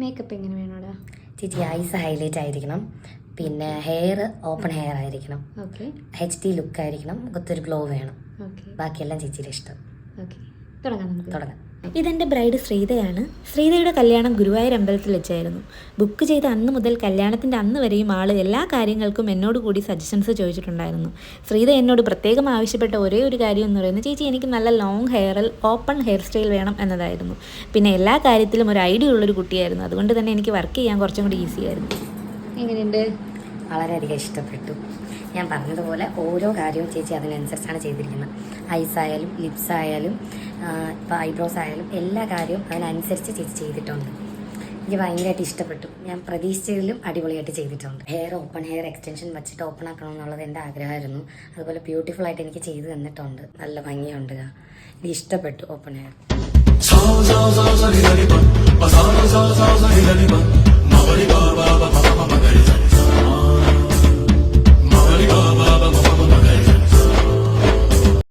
Makeup എങ്ങനെ വേണോടാ? ചേച്ചി ഐസ് ഹൈലൈറ്റ് ആയിരിക്കണം, പിന്നെ ഹെയർ ഓപ്പൺ ഹെയർ ആയിരിക്കണം, ഓക്കെ HD ലുക്ക് ആയിരിക്കണം, ഒത്തൊരു ഗ്ലോ വേണം. ഓക്കെ ബാക്കിയെല്ലാം ചേച്ചിയുടെ ഇഷ്ടം. ഓക്കെ തുടങ്ങാം നമുക്ക്. തുടങ്ങാം. ഇതെൻ്റെ ബ്രൈഡ് ശ്രീതയാണ്. ശ്രീതയുടെ കല്യാണം ഗുരുവായൂർ അമ്പലത്തിൽ വെച്ചായിരുന്നു. ബുക്ക് ചെയ്ത അന്ന് മുതൽ കല്യാണത്തിൻ്റെ അന്ന് വരെയും ആൾ എല്ലാ കാര്യങ്ങൾക്കും എന്നോട് കൂടി സജഷൻസ് ചോദിച്ചിട്ടുണ്ടായിരുന്നു. ശ്രീത എന്നോട് പ്രത്യേകം ആവശ്യപ്പെട്ട ഒരേ ഒരു കാര്യം എന്ന് പറയുന്നത്, ചേച്ചി എനിക്ക് നല്ല ലോങ് ഹെയറിൽ ഓപ്പൺ ഹെയർ സ്റ്റൈൽ വേണം എന്നതായിരുന്നു. പിന്നെ എല്ലാ കാര്യത്തിലും ഒരു ഐഡിയ ഉള്ളൊരു കുട്ടിയായിരുന്നു. അതുകൊണ്ട് തന്നെ എനിക്ക് വർക്ക് ചെയ്യാൻ കുറച്ചും കൂടി ഈസി ആയിരുന്നു. എങ്ങനെയുണ്ട്? വളരെയധികം ഇഷ്ടപ്പെട്ടു. ഞാൻ പറഞ്ഞതുപോലെ ഓരോ കാര്യവും ചേച്ചി അതിനനുസരിച്ചാണ് ചെയ്തിരിക്കുന്നത്. ഐസ് ആയാലും ലിപ്സ് ആയാലും ഇപ്പോൾ ഐബ്രോസ് ആയാലും എല്ലാ കാര്യവും അതിനനുസരിച്ച് ചേച്ചി ചെയ്തിട്ടുണ്ട്. എനിക്ക് ഭയങ്കരമായിട്ട് ഇഷ്ടപ്പെട്ടു. ഞാൻ പ്രതീക്ഷിച്ചതിലും അടിപൊളിയായിട്ട് ചെയ്തിട്ടുണ്ട്. ഹെയർ ഓപ്പൺ ഹെയർ എക്സ്റ്റൻഷൻ വെച്ചിട്ട് ഓപ്പൺ ആക്കണം എന്നുള്ളത് എൻ്റെ ആഗ്രഹമായിരുന്നു. അതുപോലെ ബ്യൂട്ടിഫുൾ ആയിട്ട് എനിക്ക് ചെയ്ത് തന്നിട്ടുണ്ട്. നല്ല ഭംഗിയുണ്ട്. എനിക്ക് ഇഷ്ടപ്പെട്ടു ഓപ്പൺ ഹെയർ.